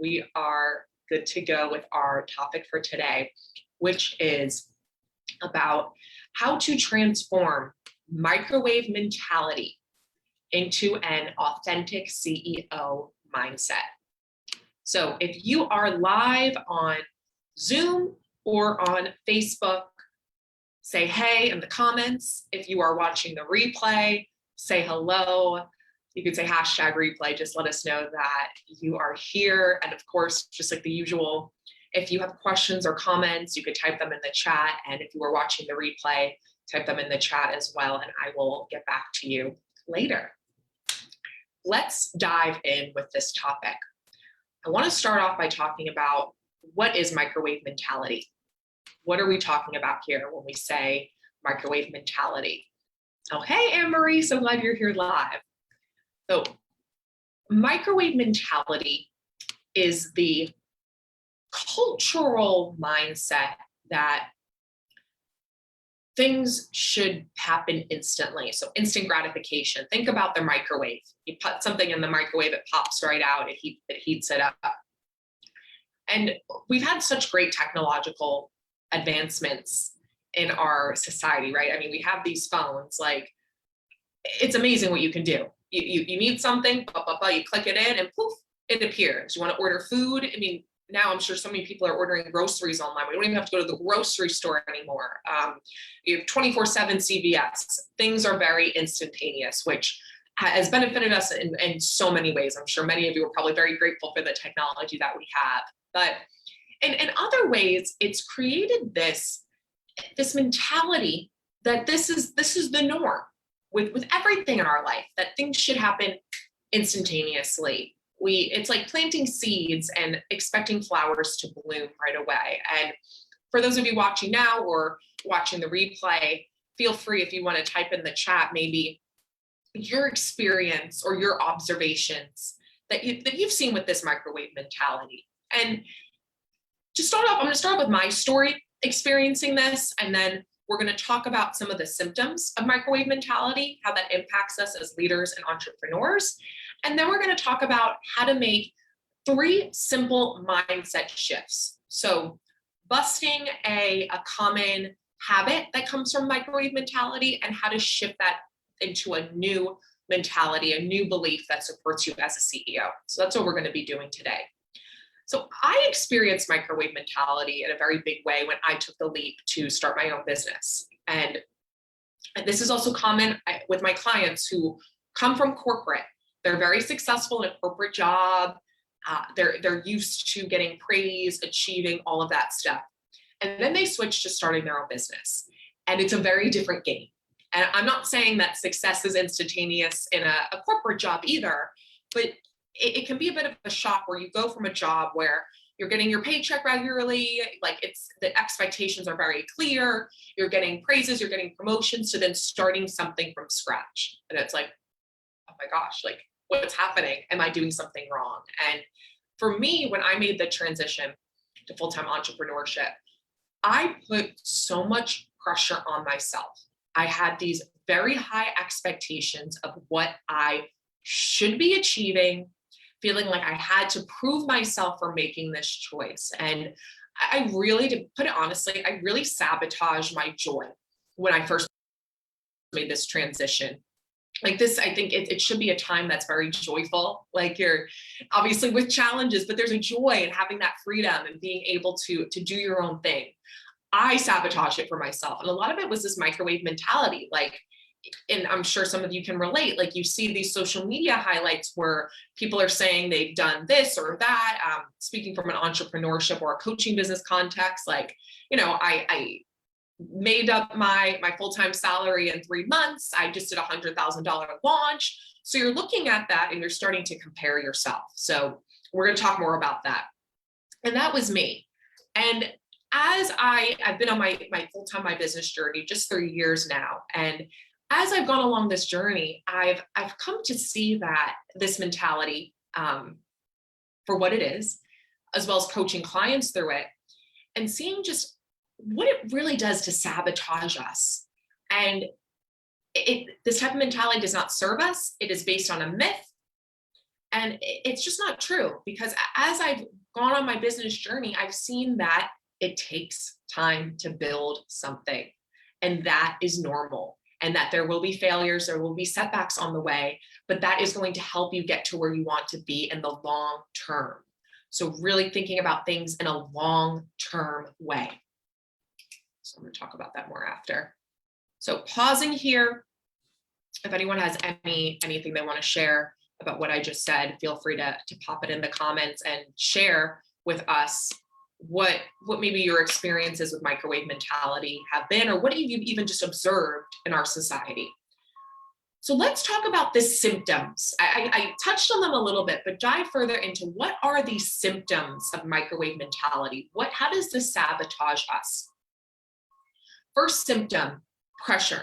we are good to go with our topic for today, which is about how to transform microwave mentality into an authentic CEO mindset. So if you are live on Zoom or on Facebook, say hey in the comments. If you are watching the replay, say hello. You could say hashtag replay, just let us know that you are here. And of course, just like the usual, if you have questions or comments, you could type them in the chat. And if you are watching the replay, type them in the chat as well, and I will get back to you later. Let's dive in with this topic. I want to start off by talking about what is microwave mentality? What are we talking about here when we say microwave mentality? Oh, hey, Anne-Marie, so glad you're here live. So microwave mentality is the cultural mindset that things should happen instantly. So instant gratification. Think about the microwave. You put something in the microwave, it pops right out, it heats it up. And we've had such great technological advancements in our society, right? I mean, we have these phones, like, it's amazing what you can do. You need something, you click it in and poof, it appears. You want to order food. I mean, now I'm sure so many people are ordering groceries online. We don't even have to go to the grocery store anymore. You have 24/7 CVS. Things are very instantaneous, which has benefited us in so many ways. I'm sure many of you are probably very grateful for the technology that we have. But in other ways, it's created this mentality that this is the norm with everything in our life, that things should happen instantaneously. It's like planting seeds and expecting flowers to bloom right away. And for those of you watching now or watching the replay, feel free, if you want to type in the chat, maybe your experience or your observations that you've seen with this microwave mentality. And to start off, I'm going to start with my story experiencing this, and then we're going to talk about some of the symptoms of microwave mentality, how that impacts us as leaders and entrepreneurs. And then we're going to talk about how to make 3 simple mindset shifts. So busting a common habit that comes from microwave mentality and how to shift that into a new mentality, a new belief that supports you as a CEO. So that's what we're going to be doing today. So I experienced microwave mentality in a very big way when I took the leap to start my own business. And this is also common with my clients who come from corporate. They're very successful in a corporate job. They're used to getting praise, achieving all of that stuff. And then they switch to starting their own business. And it's a very different game. And I'm not saying that success is instantaneous in a corporate job either, but it can be a bit of a shock where you go from a job where you're getting your paycheck regularly, like the expectations are very clear, you're getting praises, you're getting promotions, to then starting something from scratch. And it's like, oh my gosh, like, what's happening? Am I doing something wrong? And for me, when I made the transition to full-time entrepreneurship, I put so much pressure on myself. I had these very high expectations of what I should be achieving, feeling like I had to prove myself for making this choice. And I really, to put it honestly, I really sabotaged my joy when I first made this transition. Like this, I think it should be a time that's very joyful. Like, you're obviously with challenges, but there's a joy in having that freedom and being able to do your own thing. I sabotaged it for myself. And a lot of it was this microwave mentality. Like, and I'm sure some of you can relate, like, you see these social media highlights where people are saying they've done this or that. Speaking from an entrepreneurship or a coaching business context, like, I made up my full-time salary in 3 months. I just did a $100,000 launch. So you're looking at that and you're starting to compare yourself. So we're going to talk more about that. And that was me. And as I've been on my full-time, my business journey, just 3 years now. And as I've gone along this journey, I've come to see that this mentality for what it is, as well as coaching clients through it, and seeing just what it really does to sabotage us. And this type of mentality does not serve us. It is based on a myth. And it's just not true, because as I've gone on my business journey, I've seen that it takes time to build something, and that is normal. And that there will be failures, there will be setbacks on the way, but that is going to help you get to where you want to be in the long term. So, really thinking about things in a long term way. So, I'm going to talk about that more after. So, pausing here. If anyone has anything they want to share about what I just said, feel free to pop it in the comments and share with us what maybe your experiences with microwave mentality have been, or what you've even just observed in our society. So let's talk about the symptoms. I touched on them a little bit, but dive further into what are these symptoms of microwave mentality? How does this sabotage us? First symptom, pressure.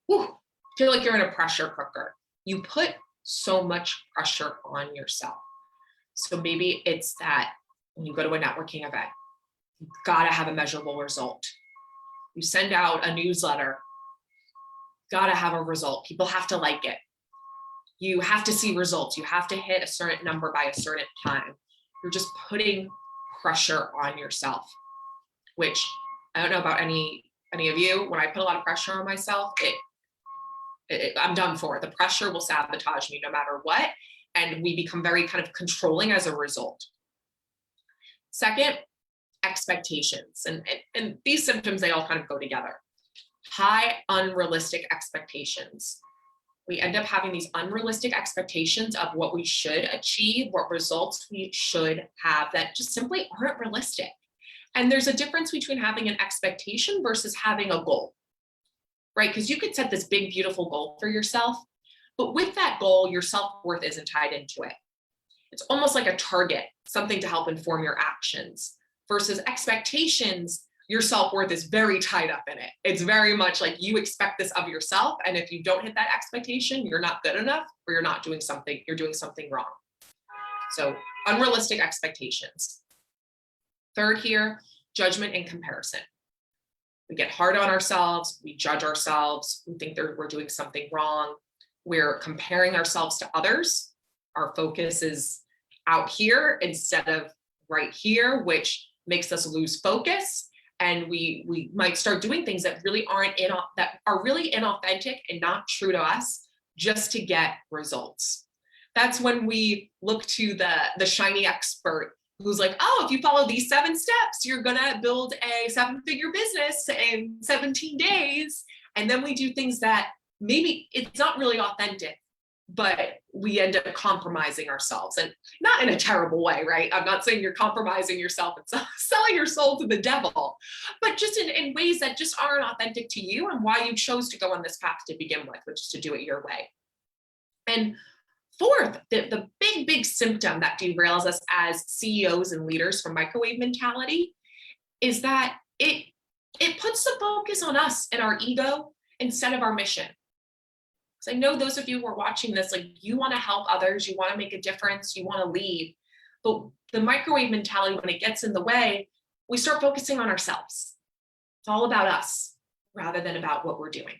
Whew, feel like you're in a pressure cooker. You put so much pressure on yourself. So maybe it's that when you go to a networking event, you gotta have a measurable result. You send out a newsletter, gotta have a result. People have to like it. You have to see results. You have to hit a certain number by a certain time. You're just putting pressure on yourself, which I don't know about any of you. When I put a lot of pressure on myself, I'm done for. The pressure will sabotage me no matter what. And we become very kind of controlling as a result. Second, expectations. And these symptoms, they all kind of go together. High unrealistic expectations. We end up having these unrealistic expectations of what we should achieve, what results we should have that just simply aren't realistic. And there's a difference between having an expectation versus having a goal, right? Because you could set this big, beautiful goal for yourself, but with that goal, your self-worth isn't tied into it. It's almost like a target, something to help inform your actions, versus expectations. Your self-worth is very tied up in it. It's very much like you expect this of yourself. And if you don't hit that expectation, you're not good enough, or you're doing something wrong. So unrealistic expectations. Third here, judgment and comparison. We get hard on ourselves, we judge ourselves, we think we're doing something wrong. We're comparing ourselves to others. Our focus is out here instead of right here, which makes us lose focus. And we might start doing things that are really inauthentic and not true to us, just to get results. That's when we look to the shiny expert who's like, oh, if you follow these 7 steps, you're gonna build a 7-figure business in 17 days. And then we do things that maybe it's not really authentic, but we end up compromising ourselves, and not in a terrible way, right? I'm not saying you're compromising yourself and selling your soul to the devil, but just in ways that just aren't authentic to you and why you chose to go on this path to begin with, which is to do it your way. And fourth, the big symptom that derails us as CEOs and leaders from microwave mentality is that it puts the focus on us and our ego instead of our mission. Because I know those of you who are watching this, like, you want to help others, you want to make a difference, you want to lead. But the microwave mentality, when it gets in the way, we start focusing on ourselves. It's all about us rather than about what we're doing.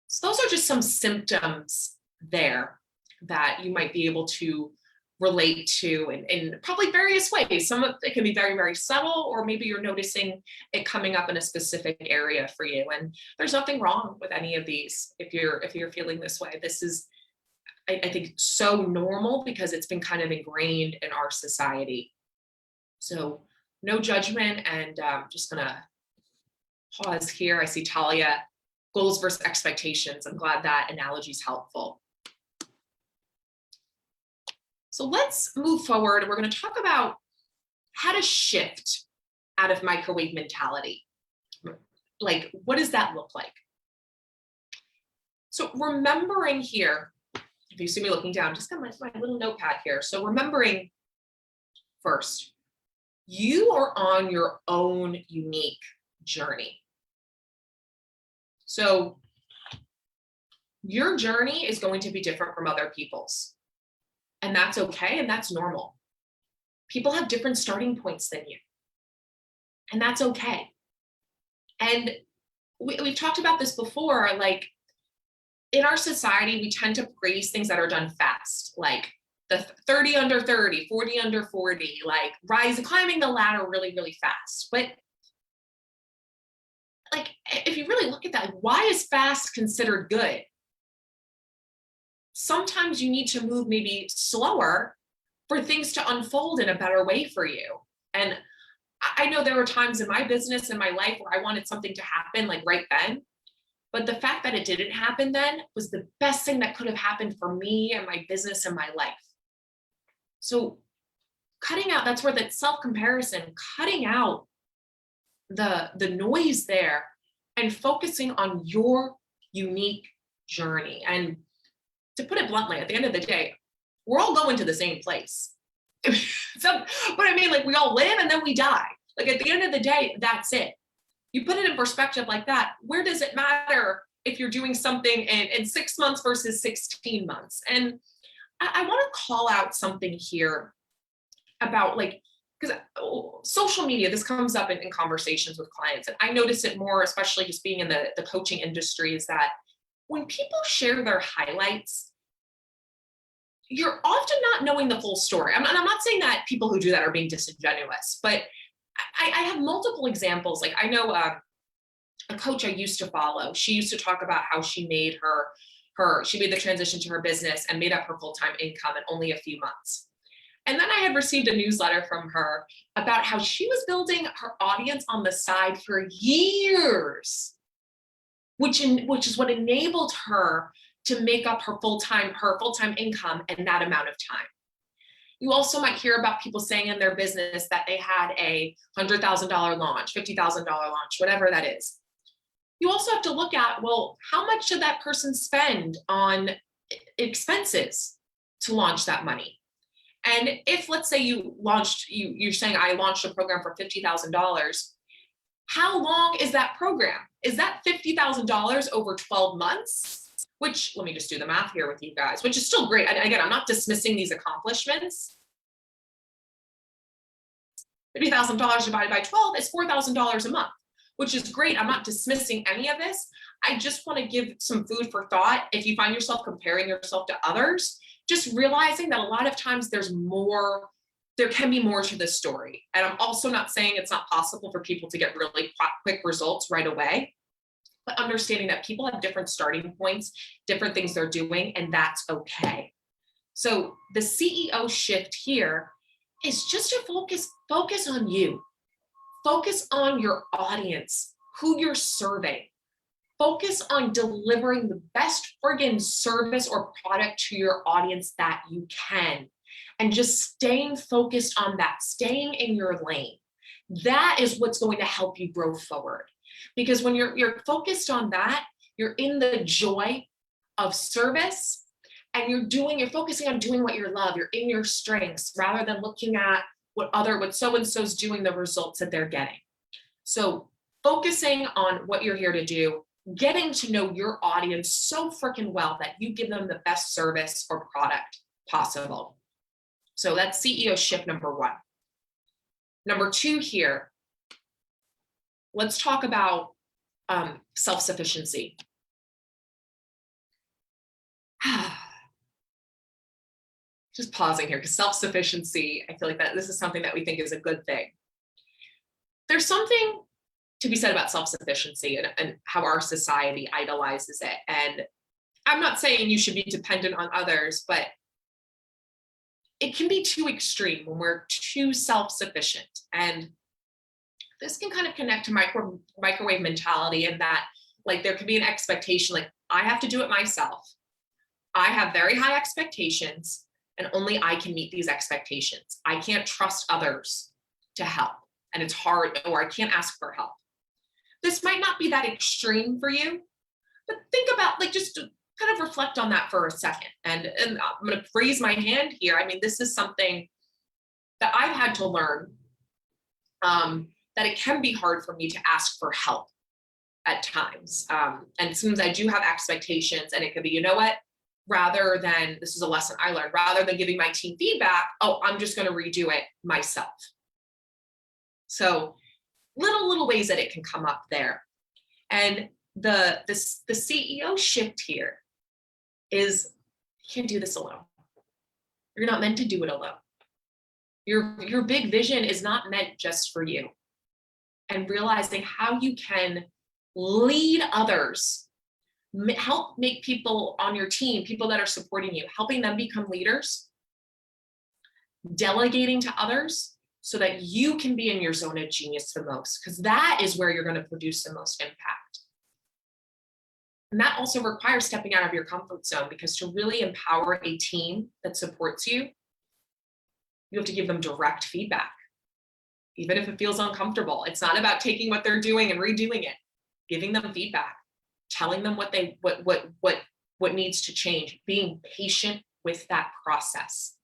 So those are just some symptoms there that you might be able to relate to in probably various ways. Some of it can be very, very subtle, or maybe you're noticing it coming up in a specific area for you. And there's nothing wrong with any of these if you're feeling this way. This is, I think, so normal because it's been kind of ingrained in our society. So no judgment, and just gonna pause here. I see Talia, goals versus expectations. I'm glad that analogy is helpful. So let's move forward. We're going to talk about how to shift out of microwave mentality. Like, what does that look like? So remembering here, if you see me looking down, just got my little notepad here. So remembering first, you are on your own unique journey. So your journey is going to be different from other people's. And that's okay, and that's normal. People have different starting points than you, and that's okay. And we've talked about this before, like, in our society, we tend to praise things that are done fast, like the 30 under 30, 40 under 40, like climbing the ladder really, really fast. But like, if you really look at that, why is fast considered good? Sometimes you need to move maybe slower for things to unfold in a better way for you. And I know there were times in my business and my life where I wanted something to happen like right then. But the fact that it didn't happen then was the best thing that could have happened for me and my business and my life. So cutting out, that's where that self-comparison, cutting out the noise there and focusing on your unique journey. And to put it bluntly, at the end of the day, we're all going to the same place. So, but I mean, like, we all live and then we die. Like, at the end of the day, that's it. You put it in perspective like that, where does it matter if you're doing something in 6 months versus 16 months? And I want to call out something here about, like, because social media, this comes up in conversations with clients. And I notice it more, especially just being in the coaching industry, is that when people share their highlights, you're often not knowing the full story. I'm not saying that people who do that are being disingenuous, but I have multiple examples. Like, I know a coach I used to follow. She used to talk about how she made she made the transition to her business and made up her full-time income in only a few months. And then I had received a newsletter from her about how she was building her audience on the side for years, which is what enabled her to make up her full-time income in that amount of time. You also might hear about people saying in their business that they had a $100,000 launch, $50,000 launch, whatever that is. You also have to look at, well, how much did that person spend on expenses to launch that money? And if, let's say, you're saying I launched a program for $50,000, how long is that program? Is that $50,000 over 12 months? Which, let me just do the math here with you guys, which is still great. And again, I'm not dismissing these accomplishments. $50,000 divided by 12 is $4,000 a month, which is great. I'm not dismissing any of this. I just want to give some food for thought. If you find yourself comparing yourself to others, just realizing that a lot of times there can be more to this story. And I'm also not saying it's not possible for people to get really quick results right away, but understanding that people have different starting points, different things they're doing, and that's okay. So the CEO shift here is just to focus on you. Focus on your audience, who you're serving. Focus on delivering the best friggin' service or product to your audience that you can. And just staying focused on that, staying in your lane. That is what's going to help you grow forward. Because when you're focused on that, you're in the joy of service, and you're focusing on doing what you love. You're in your strengths rather than looking at what so-and-so's doing, the results that they're getting. So focusing on what you're here to do, getting to know your audience so freaking well that you give them the best service or product possible. So that's CEO shift number 1. Number 2 here, let's talk about self-sufficiency. Just pausing here, because self-sufficiency, I feel like that this is something that we think is a good thing. There's something to be said about self-sufficiency and how our society idolizes it. And I'm not saying you should be dependent on others, but it can be too extreme when we're too self-sufficient. And this can kind of connect to microwave mentality, in that, like, there could be an expectation, like, I have to do it myself. I have very high expectations, and only I can meet these expectations. I can't trust others to help, and it's hard, or I can't ask for help. This might not be that extreme for you, but think about, like, just kind of reflect on that for a second. And I'm going to raise my hand here. I mean, this is something that I've had to learn, that it can be hard for me to ask for help at times. And sometimes I do have expectations, and it could be, you know what, rather than, this is a lesson I learned, rather than giving my team feedback, I'm just going to redo it myself. So little ways that it can come up there. And the CEO shift here is you can't do this alone. You're not meant to do it alone. Your big vision is not meant just for you. And realizing how you can lead others, help make people on your team, people that are supporting you, helping them become leaders, delegating to others so that you can be in your zone of genius the most, because that is where you're going to produce the most impact. And that also requires stepping out of your comfort zone, because to really empower a team that supports you, you have to give them direct feedback, even if it feels uncomfortable. It's not about taking what they're doing and redoing it, giving them feedback, telling them what needs to change, being patient with that process.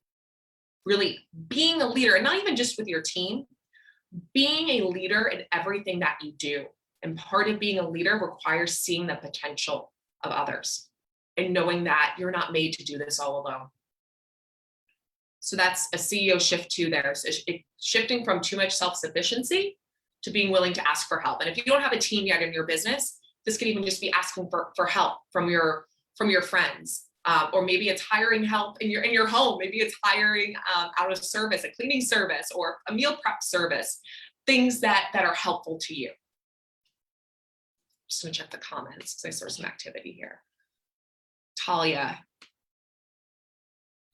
Really being a leader, and not even just with your team, being a leader in everything that you do. And part of being a leader requires seeing the potential of others and knowing that you're not made to do this all alone. So that's a CEO shift too there. So shifting from too much self-sufficiency to being willing to ask for help. And if you don't have a team yet in your business, this could even just be asking for help from your friends. Or maybe it's hiring help in your home. Maybe it's hiring out of service, a cleaning service or a meal prep service, things that are helpful to you. Just gonna check the comments because I saw some activity here. Talia,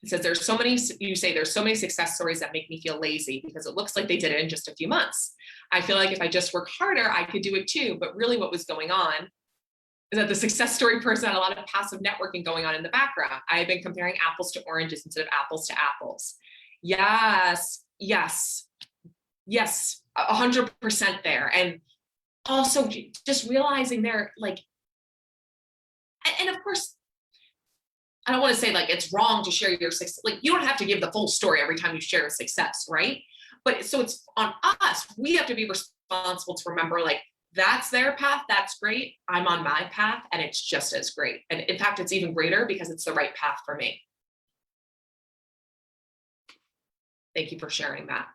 it says there's so many success stories that make me feel lazy because it looks like they did it in just a few months. I feel like if I just work harder, I could do it too. But really what was going on is that the success story person had a lot of passive networking going on in the background. I have been comparing apples to oranges instead of apples to apples. Yes, 100% there. And also just realizing they're like, and of course, I don't want to say like it's wrong to share your success. Like you don't have to give the full story every time you share a success, right? But so it's on us. We have to be responsible to remember like, that's their path. That's great. I'm on my path and it's just as great. And in fact, it's even greater because it's the right path for me. Thank you for sharing that.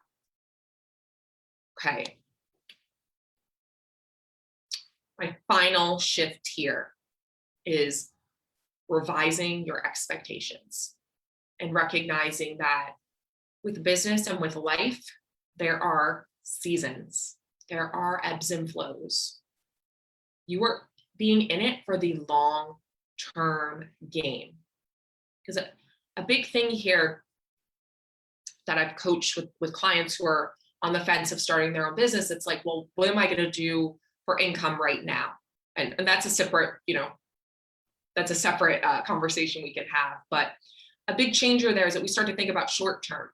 Okay. My final shift here is revising your expectations and recognizing that with business and with life, there are seasons. There are ebbs and flows. You are being in it for the long-term game. Because a big thing here that I've coached with clients who are on the fence of starting their own business, it's like, well, what am I going to do for income right now? And that's a separate, conversation we can have. But a big changer there is that we start to think about short term,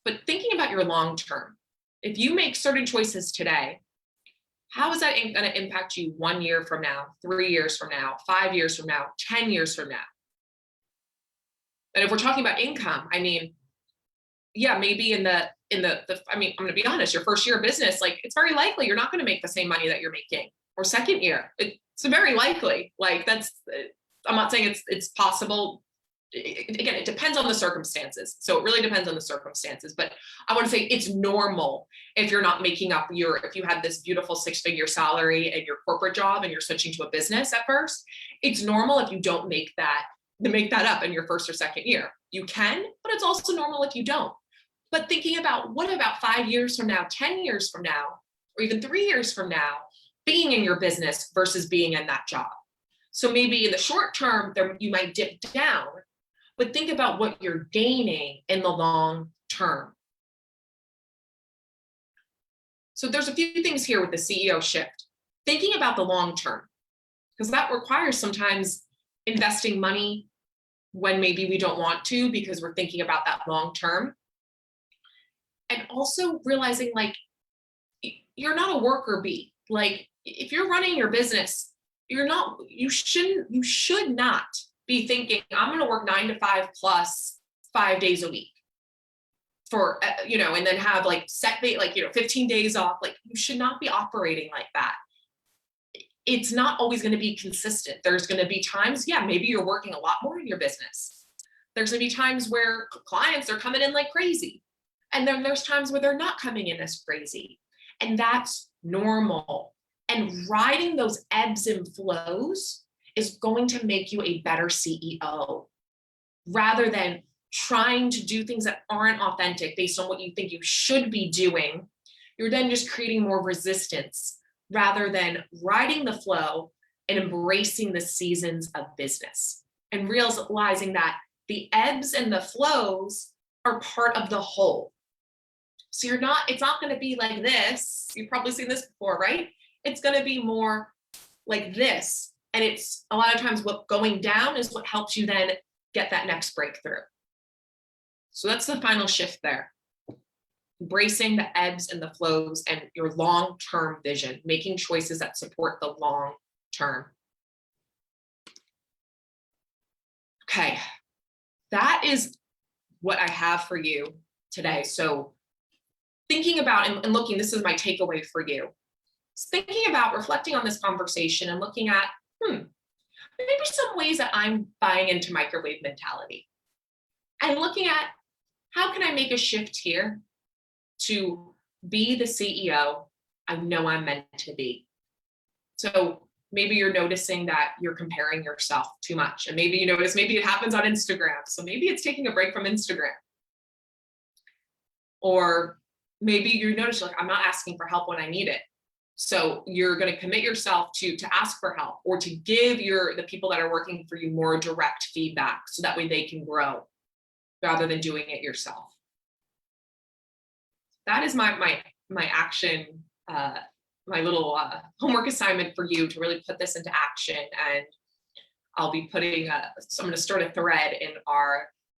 but thinking about your long term. If you make certain choices today, how is that going to impact you 1 year from now, 3 years from now, 5 years from now, 10 years from now? And if we're talking about income, I mean, yeah, maybe I'm going to be honest, your first year of business, like it's very likely you're not going to make the same money that you're making, or second year. It's very likely. Like I'm not saying it's possible. Again, it depends on the circumstances. So it really depends on the circumstances, but I want to say it's normal if you're not making up if you had this beautiful 6-figure salary at your corporate job and you're switching to a business at first, it's normal if you don't make that up in your first or second year. You can, but it's also normal if you don't. But thinking about what about 5 years from now, 10 years from now, or even 3 years from now, being in your business versus being in that job. So maybe in the short term, you might dip down, but think about what you're gaining in the long term. So there's a few things here with the CEO shift. Thinking about the long term, because that requires sometimes investing money when maybe we don't want to because we're thinking about that long term. And also realizing like you're not a worker bee. Like if you're running your business, you should not be thinking, I'm going to work 9 to 5 plus 5 days a week for, and then have like 15 days off. Like you should not be operating like that. It's not always going to be consistent. There's going to be times, maybe you're working a lot more in your business. There's going to be times where clients are coming in like crazy. And then there's times where they're not coming in as crazy. And that's normal. And riding those ebbs and flows is going to make you a better CEO rather than trying to do things that aren't authentic based on what you think you should be doing. You're then just creating more resistance rather than riding the flow and embracing the seasons of business and realizing that the ebbs and the flows are part of the whole. So it's not going to be like this. You've probably seen this before, right? It's going to be more like this. And it's a lot of times what going down is what helps you then get that next breakthrough. So that's the final shift there. Embracing the ebbs and the flows and your long-term vision, making choices that support the long term. Okay, that is what I have for you today. So thinking about and looking, this is my takeaway for you. Thinking about reflecting on this conversation and looking at, maybe some ways that I'm buying into microwave mentality. And looking at how can I make a shift here to be the CEO I know I'm meant to be. So maybe you're noticing that you're comparing yourself too much. And maybe you notice, maybe it happens on Instagram. So maybe it's taking a break from Instagram. Or maybe you notice like, I'm not asking for help when I need it. So you're going to commit yourself to ask for help or to give the people that are working for you more direct feedback so that way they can grow rather than doing it yourself. That is my action, my little homework assignment for you to really put this into action. And I'll be putting so I'm going to start a thread in our